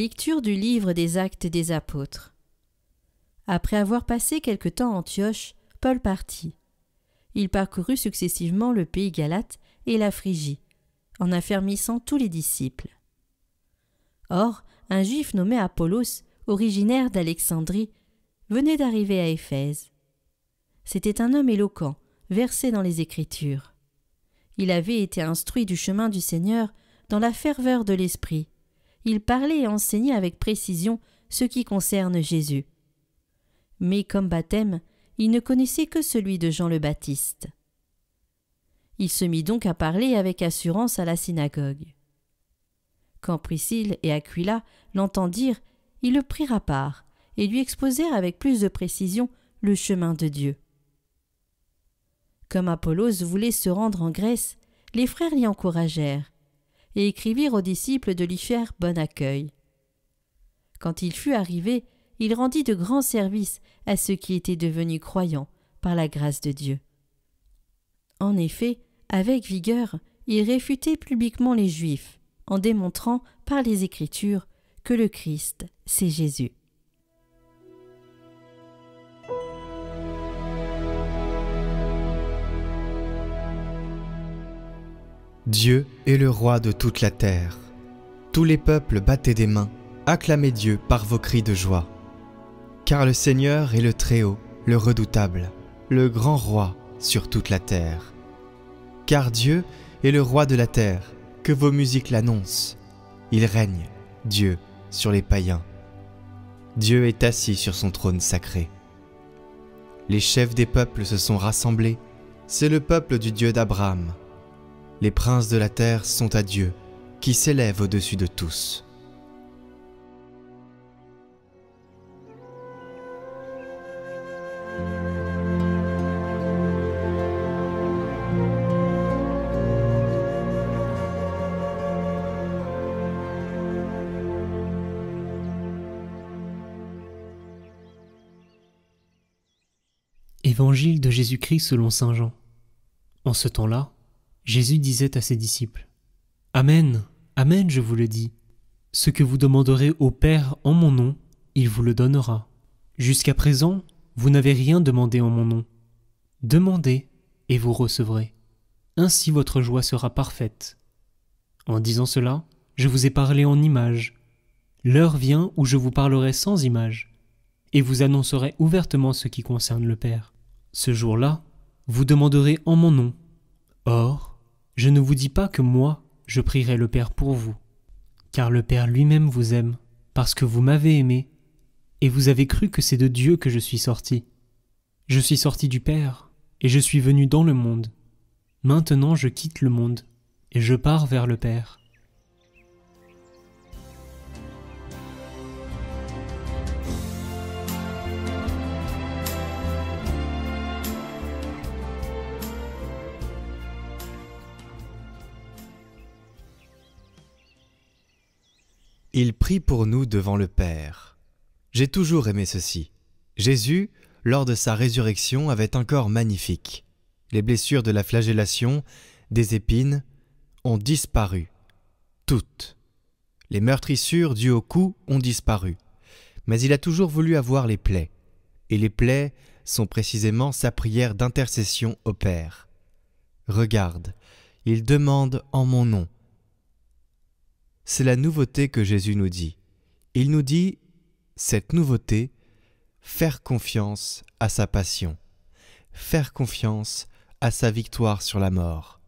Lecture du livre des Actes des Apôtres. Après avoir passé quelque temps à Antioche, Paul partit. Il parcourut successivement le pays Galate et la Phrygie, en affermissant tous les disciples. Or, un Juif nommé Apollos, originaire d'Alexandrie, venait d'arriver à Éphèse. C'était un homme éloquent, versé dans les Écritures. Il avait été instruit du chemin du Seigneur dans la ferveur de l'esprit. Il parlait et enseignait avec précision ce qui concerne Jésus. Mais comme baptême, il ne connaissait que celui de Jean le Baptiste. Il se mit donc à parler avec assurance à la synagogue. Quand Priscille et Aquila l'entendirent, ils le prirent à part et lui exposèrent avec plus de précision le chemin de Dieu. Comme Apollos voulait se rendre en Grèce, les frères l'y encouragèrent et écrivirent aux disciples de lui faire bon accueil. Quand il fut arrivé, il rendit de grands services à ceux qui étaient devenus croyants par la grâce de Dieu. En effet, avec vigueur, il réfutait publiquement les Juifs, en démontrant par les Écritures que le Christ, c'est Jésus. Dieu est le roi de toute la terre. Tous les peuples battez des mains, acclamez Dieu par vos cris de joie. Car le Seigneur est le Très-Haut, le redoutable, le grand roi sur toute la terre. Car Dieu est le roi de la terre, que vos musiques l'annoncent. Il règne, Dieu, sur les païens. Dieu est assis sur son trône sacré. Les chefs des peuples se sont rassemblés, c'est le peuple du Dieu d'Abraham. Les princes de la terre sont à Dieu, qui s'élève au-dessus de tous. Évangile de Jésus-Christ selon saint Jean. En ce temps-là, Jésus disait à ses disciples : « Amen, Amen, je vous le dis. Ce que vous demanderez au Père en mon nom, il vous le donnera. Jusqu'à présent, vous n'avez rien demandé en mon nom. Demandez, et vous recevrez. Ainsi votre joie sera parfaite. » En disant cela, je vous ai parlé en images. L'heure vient où je vous parlerai sans images, et vous annoncerai ouvertement ce qui concerne le Père. Ce jour-là, vous demanderez en mon nom. Or, je ne vous dis pas que moi, je prierai le Père pour vous, car le Père lui-même vous aime, parce que vous m'avez aimé, et vous avez cru que c'est de Dieu que je suis sorti. Je suis sorti du Père, et je suis venu dans le monde. Maintenant je quitte le monde, et je pars vers le Père. Il prie pour nous devant le Père. J'ai toujours aimé ceci. Jésus, lors de sa résurrection, avait un corps magnifique. Les blessures de la flagellation, des épines, ont disparu. Toutes. Les meurtrissures dues au coup ont disparu. Mais il a toujours voulu avoir les plaies. Et les plaies sont précisément sa prière d'intercession au Père. Regarde, il demande en mon nom. C'est la nouveauté que Jésus nous dit. Il nous dit, cette nouveauté, faire confiance à sa passion, faire confiance à sa victoire sur la mort,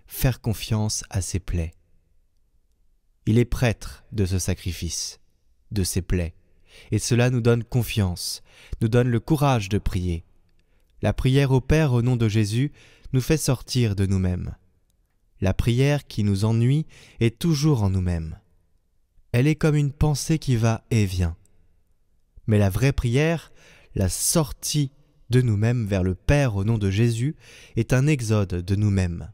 faire confiance à ses plaies. Il est prêtre de ce sacrifice, de ses plaies, et cela nous donne confiance, nous donne le courage de prier. La prière au Père au nom de Jésus nous fait sortir de nous-mêmes. La prière qui nous ennuie est toujours en nous-mêmes. Elle est comme une pensée qui va et vient. Mais la vraie prière, la sortie de nous-mêmes vers le Père au nom de Jésus, est un exode de nous-mêmes.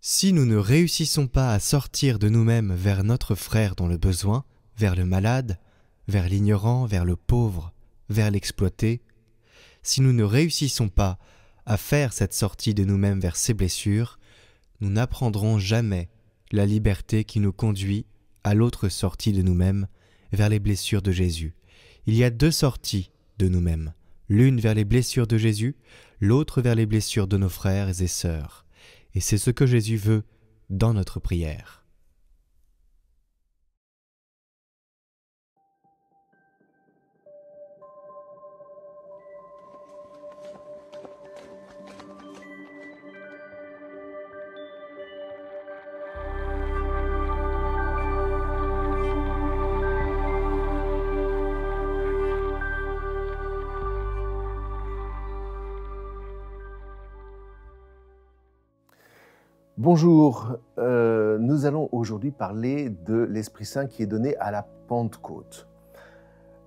Si nous ne réussissons pas à sortir de nous-mêmes vers notre frère dans le besoin, vers le malade, vers l'ignorant, vers le pauvre, vers l'exploité, si nous ne réussissons pas à faire cette sortie de nous-mêmes vers ces blessures, nous n'apprendrons jamais la liberté qui nous conduit à l'autre sortie de nous-mêmes, vers les blessures de Jésus. Il y a deux sorties de nous-mêmes, l'une vers les blessures de Jésus, l'autre vers les blessures de nos frères et sœurs. Et c'est ce que Jésus veut dans notre prière. Bonjour, nous allons aujourd'hui parler de l'Esprit Saint qui est donné à la Pentecôte.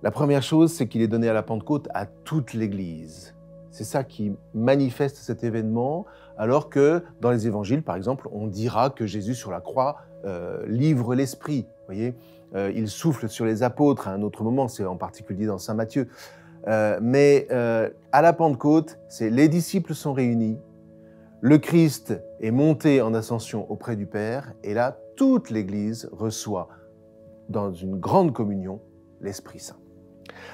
La première chose, c'est qu'il est donné à la Pentecôte à toute l'Église. C'est ça qui manifeste cet événement, alors que dans les évangiles, par exemple, on dira que Jésus sur la croix livre l'Esprit. Vous voyez, il souffle sur les apôtres à un autre moment, c'est en particulier dans Saint Matthieu. Mais à la Pentecôte, les disciples sont réunis, le Christ est monté en ascension auprès du Père, et là, toute l'Église reçoit, dans une grande communion, l'Esprit Saint.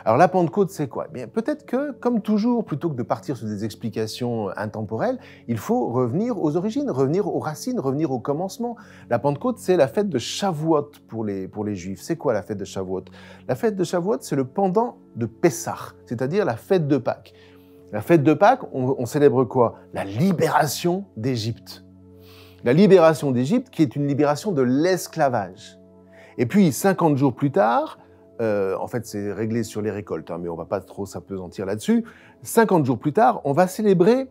Alors la Pentecôte, c'est quoi? Bien, peut-être que, comme toujours, plutôt que de partir sur des explications intemporelles, il faut revenir aux origines, revenir aux racines, revenir au commencement. La Pentecôte, c'est la fête de Shavuot pour les Juifs. C'est quoi la fête de Shavuot? La fête de Shavuot, c'est le pendant de Pessah, c'est-à-dire la fête de Pâques. La fête de Pâques, on célèbre quoi? La libération d'Égypte. La libération d'Égypte qui est une libération de l'esclavage. Et puis, 50 jours plus tard, en fait c'est réglé sur les récoltes, mais on ne va pas trop s'appesantir là-dessus, 50 jours plus tard, on va célébrer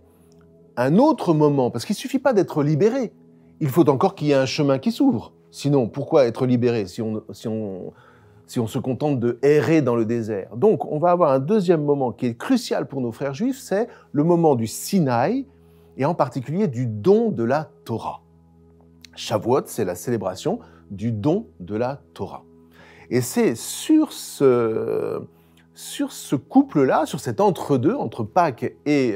un autre moment, parce qu'il ne suffit pas d'être libéré, il faut encore qu'il y ait un chemin qui s'ouvre. Sinon, pourquoi être libéré si on se contente de errer dans le désert? Donc, on va avoir un deuxième moment qui est crucial pour nos frères juifs, c'est le moment du Sinaï, et en particulier du don de la Torah. Shavuot, c'est la célébration du don de la Torah. Et c'est sur ce couple-là, sur cet entre-deux, entre Pâques et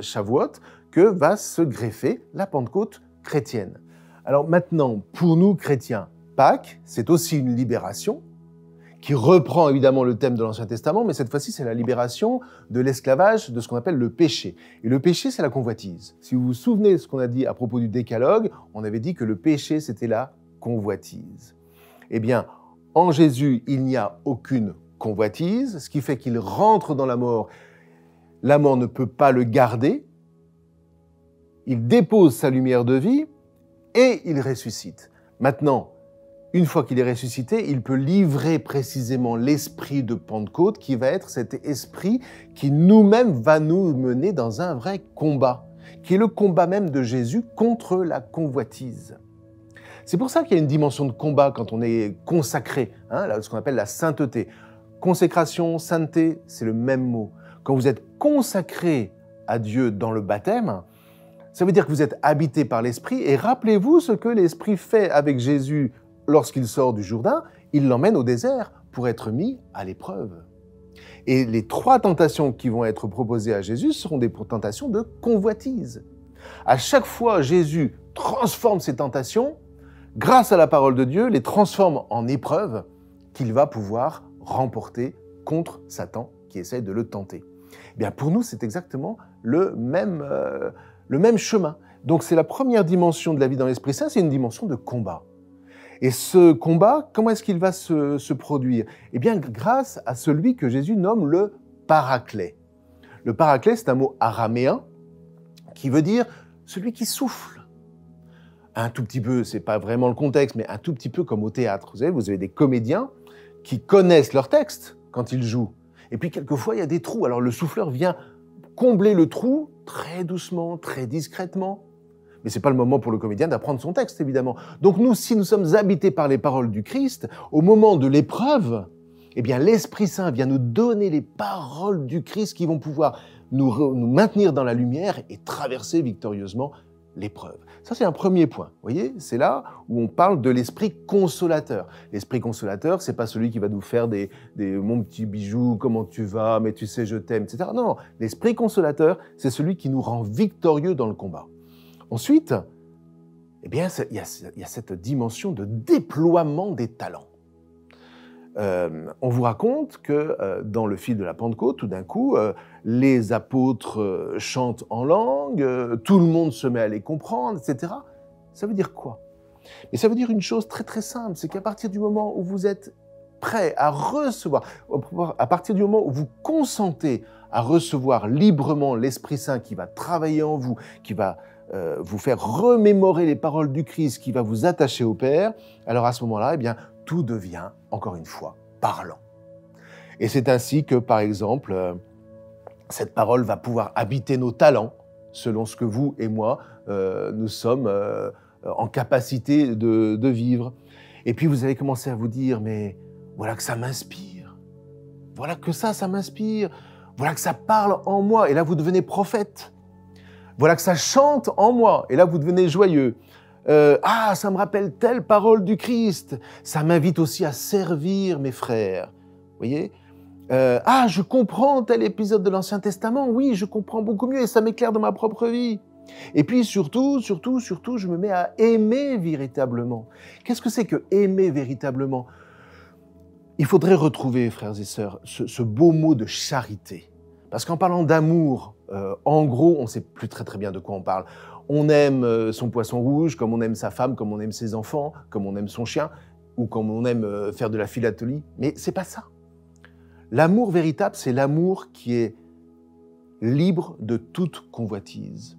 Shavuot, que va se greffer la Pentecôte chrétienne. Alors maintenant, pour nous chrétiens, Pâques, c'est aussi une libération, qui reprend évidemment le thème de l'Ancien Testament, mais cette fois-ci, c'est la libération de l'esclavage, de ce qu'on appelle le péché. Et le péché, c'est la convoitise. Si vous vous souvenez de ce qu'on a dit à propos du décalogue, on avait dit que le péché, c'était la convoitise. Eh bien, en Jésus, il n'y a aucune convoitise, ce qui fait qu'il rentre dans la mort. La mort ne peut pas le garder. Il dépose sa lumière de vie et il ressuscite. Maintenant, une fois qu'il est ressuscité, il peut livrer précisément l'esprit de Pentecôte qui va être cet esprit qui nous-mêmes va nous mener dans un vrai combat, qui est le combat même de Jésus contre la convoitise. C'est pour ça qu'il y a une dimension de combat quand on est consacré, ce qu'on appelle la sainteté. Consécration, sainteté, c'est le même mot. Quand vous êtes consacré à Dieu dans le baptême, ça veut dire que vous êtes habité par l'Esprit, et rappelez-vous ce que l'Esprit fait avec Jésus lorsqu'il sort du Jourdain, il l'emmène au désert pour être mis à l'épreuve. Et les 3 tentations qui vont être proposées à Jésus seront des tentations de convoitise. À chaque fois, Jésus transforme ces tentations, grâce à la parole de Dieu, les transforme en épreuves qu'il va pouvoir remporter contre Satan qui essaie de le tenter. Eh bien, pour nous, c'est exactement le même chemin. Donc c'est la première dimension de la vie dans l'Esprit Saint, c'est une dimension de combat. Et ce combat, comment est-ce qu'il va se produire? Eh bien, grâce à celui que Jésus nomme le Paraclet. Le Paraclet, c'est un mot araméen qui veut dire celui qui souffle. Un tout petit peu, c'est pas vraiment le contexte, mais un tout petit peu comme au théâtre. Vous avez des comédiens qui connaissent leur texte quand ils jouent. Et puis, quelquefois, il y a des trous. Alors, le souffleur vient combler le trou très doucement, très discrètement. Mais ce n'est pas le moment pour le comédien d'apprendre son texte, évidemment. Donc nous, si nous sommes habités par les paroles du Christ, au moment de l'épreuve, eh bien, l'Esprit Saint vient nous donner les paroles du Christ qui vont pouvoir nous maintenir dans la lumière et traverser victorieusement l'épreuve. Ça, c'est un premier point. Vous voyez, c'est là où on parle de l'Esprit consolateur. L'Esprit consolateur, c'est pas celui qui va nous faire des mon petit bijou, comment tu vas, mais tu sais, je t'aime, etc. Non, l'Esprit consolateur, c'est celui qui nous rend victorieux dans le combat. Ensuite, eh bien, il y a cette dimension de déploiement des talents. On vous raconte que dans le fil de la Pentecôte, tout d'un coup, les apôtres chantent en langue, tout le monde se met à les comprendre, etc. Ça veut dire quoi? Mais ça veut dire une chose très très simple, c'est qu'à partir du moment où vous êtes prêt à recevoir, à partir du moment où vous consentez à recevoir librement l'Esprit Saint qui va travailler en vous, qui va vous faire remémorer les paroles du Christ, qui va vous attacher au Père, alors à ce moment-là, eh bien, tout devient, encore une fois, parlant. Et c'est ainsi que, par exemple, cette parole va pouvoir habiter nos talents, selon ce que vous et moi, nous sommes en capacité de vivre. Et puis vous allez commencer à vous dire, mais voilà que ça m'inspire. Voilà que ça m'inspire. Voilà que ça parle en moi. Et là, vous devenez prophète. Voilà que ça chante en moi. Et là, vous devenez joyeux. Ça me rappelle telle parole du Christ. Ça m'invite aussi à servir mes frères. Vous voyez ? Je comprends tel épisode de l'Ancien Testament. Oui, je comprends beaucoup mieux et ça m'éclaire dans ma propre vie. Et puis surtout, je me mets à aimer véritablement. Qu'est-ce que c'est que aimer véritablement ? Il faudrait retrouver, frères et sœurs, ce beau mot de charité. Parce qu'en parlant d'amour, en gros, on ne sait plus très très bien de quoi on parle. On aime son poisson rouge, comme on aime sa femme, comme on aime ses enfants, comme on aime son chien, ou comme on aime faire de la philatélie. Mais c'est pas ça. L'amour véritable, c'est l'amour qui est libre de toute convoitise.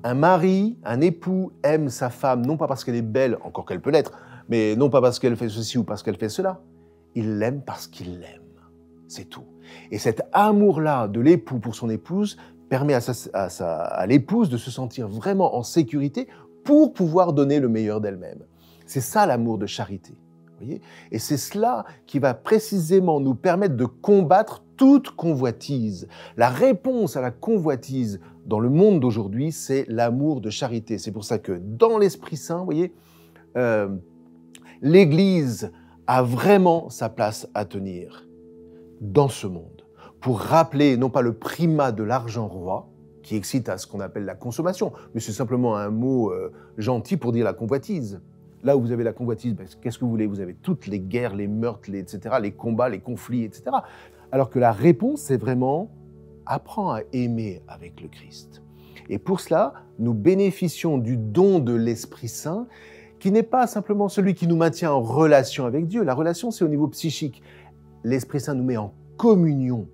Un mari, un époux aime sa femme, non pas parce qu'elle est belle, encore qu'elle peut l'être, mais non pas parce qu'elle fait ceci ou parce qu'elle fait cela. Il l'aime parce qu'il l'aime. C'est tout. Et cet amour-là de l'époux pour son épouse permet à l'épouse de se sentir vraiment en sécurité pour pouvoir donner le meilleur d'elle-même. C'est ça l'amour de charité. Voyez ? Et c'est cela qui va précisément nous permettre de combattre toute convoitise. La réponse à la convoitise dans le monde d'aujourd'hui, c'est l'amour de charité. C'est pour ça que dans l'Esprit Saint, vous voyez, l'Église a vraiment sa place à tenir dans ce monde pour rappeler non pas le primat de l'argent roi, qui excite à ce qu'on appelle la consommation, mais c'est simplement un mot gentil pour dire la convoitise. Là où vous avez la convoitise, qu'est-ce que vous voulez ? Vous avez toutes les guerres, les meurtres, etc., les combats, les conflits, etc. Alors que la réponse, c'est vraiment apprends à aimer avec le Christ. Et pour cela, nous bénéficions du don de l'Esprit Saint, qui n'est pas simplement celui qui nous maintient en relation avec Dieu. La relation, c'est au niveau psychique. L'Esprit Saint nous met en communion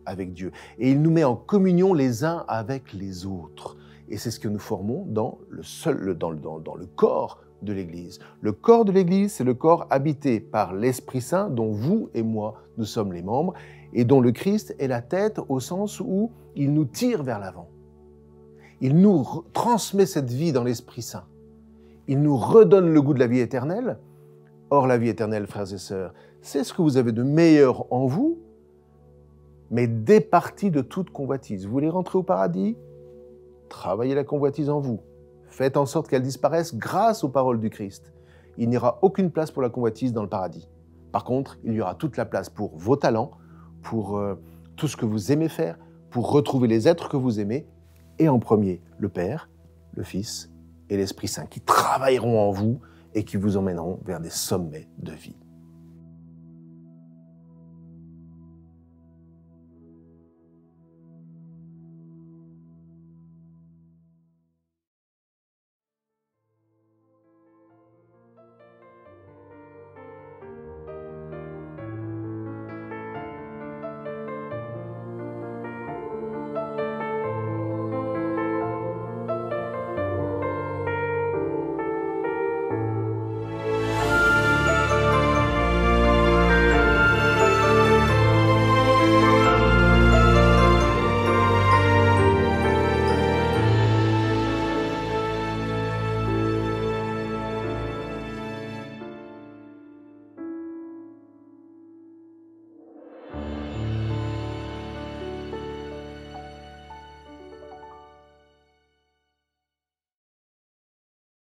avec Dieu. Et il nous met en communion les uns avec les autres. Et c'est ce que nous formons dans le corps de l'Église. Le corps de l'Église, c'est le corps habité par l'Esprit Saint dont vous et moi, nous sommes les membres et dont le Christ est la tête au sens où il nous tire vers l'avant. Il nous transmet cette vie dans l'Esprit Saint. Il nous redonne le goût de la vie éternelle. Or, la vie éternelle, frères et sœurs, c'est ce que vous avez de meilleur en vous, mais départi de toute convoitise. Vous voulez rentrer au paradis ? Travaillez la convoitise en vous. Faites en sorte qu'elle disparaisse grâce aux paroles du Christ. Il n'y aura aucune place pour la convoitise dans le paradis. Par contre, il y aura toute la place pour vos talents, pour tout ce que vous aimez faire, pour retrouver les êtres que vous aimez, et en premier, le Père, le Fils et l'Esprit Saint, qui travailleront en vous et qui vous emmèneront vers des sommets de vie.